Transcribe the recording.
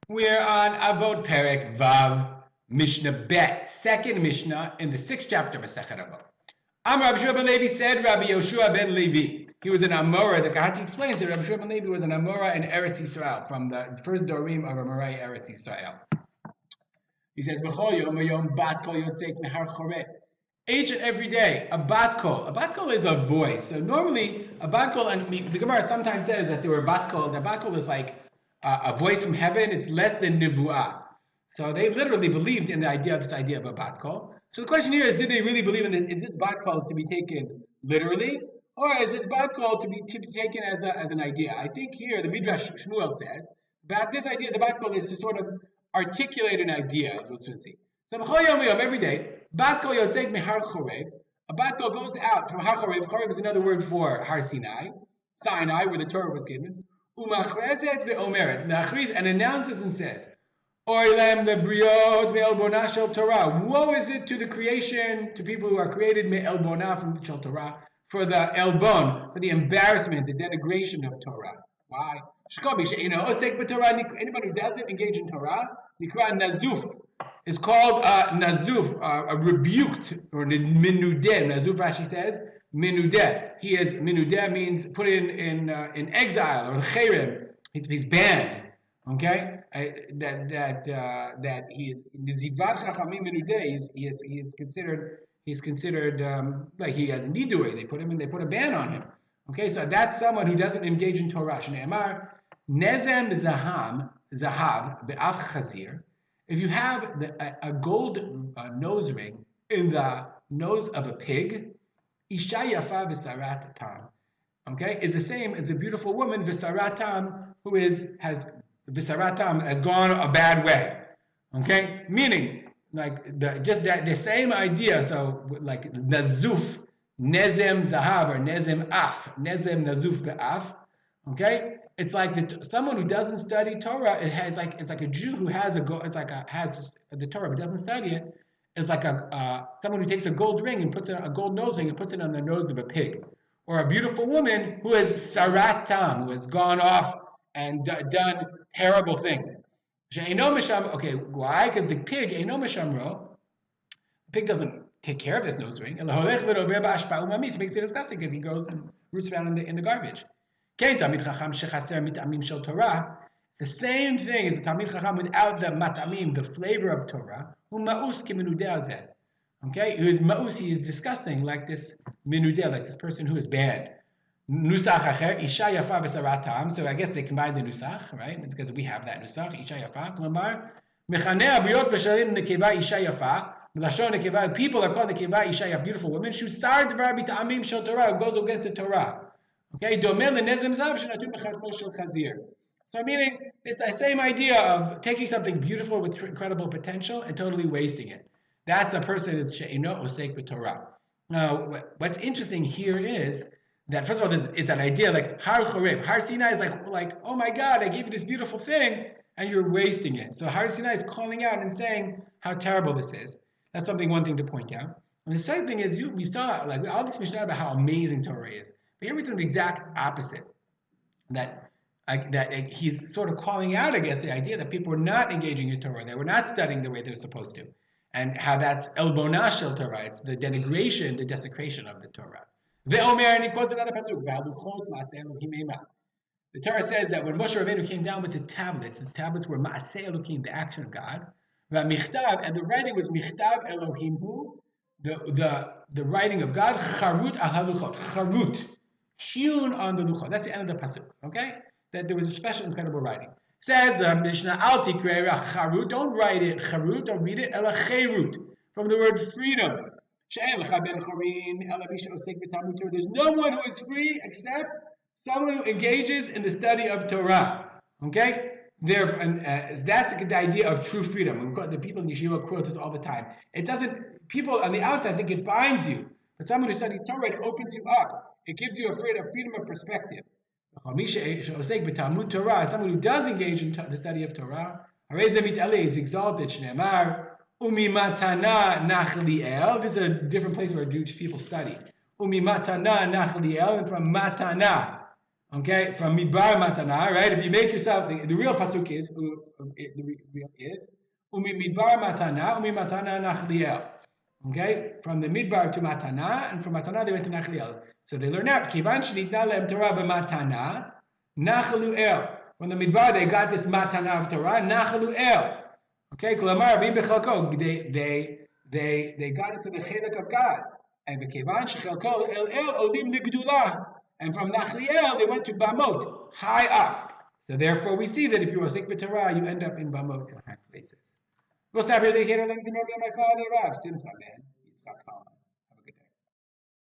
We're on Avot Perek Vav Mishnah Bet, second Mishnah in the 6th chapter of Masechet Avot. Rabbi Yehoshua ben Levi said, Rabbi Yehoshua ben Levi. He was an Amora. The Kahati explains that Rabbi Yehoshua ben Levi was an Amora in Eretz Yisrael, from the first Dorim of Amorai Eretz Yisrael. He says, B'chol yom yom bat kol yotzeit mehar choreh. Each and every day, a bat kol. A bat kol is a voice. So normally, a bat kol, and the Gemara sometimes says that there were bat kol. The bat kol is like a voice from heaven. It's less than nivuah. So they literally believed in this idea of a bat kol. So the question here is, did they really believe in this? Is this bat kol to be taken literally, or is this bat kol to be taken as an idea? I think here the Midrash Shmuel says that this idea, the bat kol, is to sort of articulate an idea, as we'll soon see. So every day, bat kol yotzek mehar chorev. A bat kol goes out from har chorev. Chorev is another word for Har Sinai, Sinai, where the Torah was given. Umachrezet ve'omeret, machriz, and announces and says, Oilem lebriot me'elbona shel Torah. Woe is it to the creation, to people who are created me'elbona from shel Torah, for the elbon, for the embarrassment, the denigration of Torah. Why? Anyone who doesn't engage in Torah, nikra nazuf, is called nazuf, rebuked, or minudeh. Nazuf, Rashi says, minudeh. He is minudeh, means put in exile, or cherem. He's banned. Okay, that he is zivad chachamim minudeh. He is considered like he has nidui. They put a ban on him. Okay, so that's someone who doesn't engage in Torah. Shneimar nezem zahav be'af chazir. If you have a gold nose ring in the nose of a pig, isha yafa v'sarat tam. Okay, is the same as a beautiful woman v'sarat tam who has v'sarat tam has gone a bad way. Okay, meaning like the same idea. So like nazuf, nezem zahav, or nezem af, nezem nazuf be'af. Okay, it's like someone who doesn't study Torah. It's like a Jew who has the Torah but doesn't study it. It's like someone who takes a gold ring and puts a gold nose ring and puts it on the nose of a pig, or a beautiful woman who is sarat tam, who has gone off and done terrible things. Okay, why? Because the pig doesn't take care of this nose ring. It makes it disgusting because he goes and roots around in the garbage. The same thing as the Talmid Chacham without the matamim, the flavor of Torah. Okay, who is ma'us, he is disgusting, like this minudeh, like this person who is bad. Nusach acher, isha yafa v'sarat tam. So I guess they combine the nusach, right? It's because we have that nusach, isha yafa. Klamar, mechaneh abriot b'shalim nekeva isha yafa. Melashon nekeva, people are called nekeva isha yafa, beautiful women. Shusar dvar b'ta'amim shel Torah, goes against the Torah. Okay, domen lenezem zav shenatu mecharko shel chazir. So meaning, it's the same idea of taking something beautiful with incredible potential and totally wasting it. That's the person who is she'ino osek b'Torah. Now, what's interesting here is that, first of all, it's that idea like Har Chorev. Har Sinai is like, oh my God, I gave you this beautiful thing, and you're wasting it. So Har Sinai is calling out and saying how terrible this is. That's one thing to point out. And the second thing is, we saw like all this Mishnah about how amazing Torah is. But here we see the exact opposite. That he's sort of calling out against the idea that people were not engaging in Torah, they were not studying the way they're supposed to, and how that's elbonah shel Torah, it's the denigration, the desecration of the Torah. Ve'omer, and he quotes another pasuk, the Torah says that when Moshe Rabbeinu came down with the tablets were ma'aseh Elohim, the action of God, and the writing was michtav Elohimhu, the writing of God, charut al haluchot, charut, hewn on the luchot. That's the end of the pasuk. Okay. That there was a special, incredible writing. Says the Mishnah, Al tikrei charut, don't write it charut, don't read it, ela cherut, from the word freedom. There's no one who is free except someone who engages in the study of Torah. Okay? Therefore, that's the idea of true freedom. The people in Yeshiva quote this all the time. It doesn't, people on the outside think it binds you, but someone who studies Torah, it opens you up. It gives you a freedom of perspective. Someone who does engage in the study of Torah, is exalted. This is a different place where Jewish people study. And from matana, Okay, from Midbar Matana, right? If you make yourself, the real pasuk is, Umi Midbar Matana, Umi Matana Nachliel. Okay, from the Midbar to Matana, and from Matana they went to Nachliel. So they learn out, Kivan Shnitna Lem Torah b'Matana, Nachalu El. From the Midbar they got this Matana of Torah, Nachalu El. Okay, Klamar Bibechalko, they got into the Chedek of God. And Kivan Shechalko El Olim Ligdulah. And from Nachliel, they went to Bamot, high up. So therefore, we see that if you are sick with Torah, you end up in Bamot in high places. We'll stop here. They hear my father, Rav Simcha, man. He's got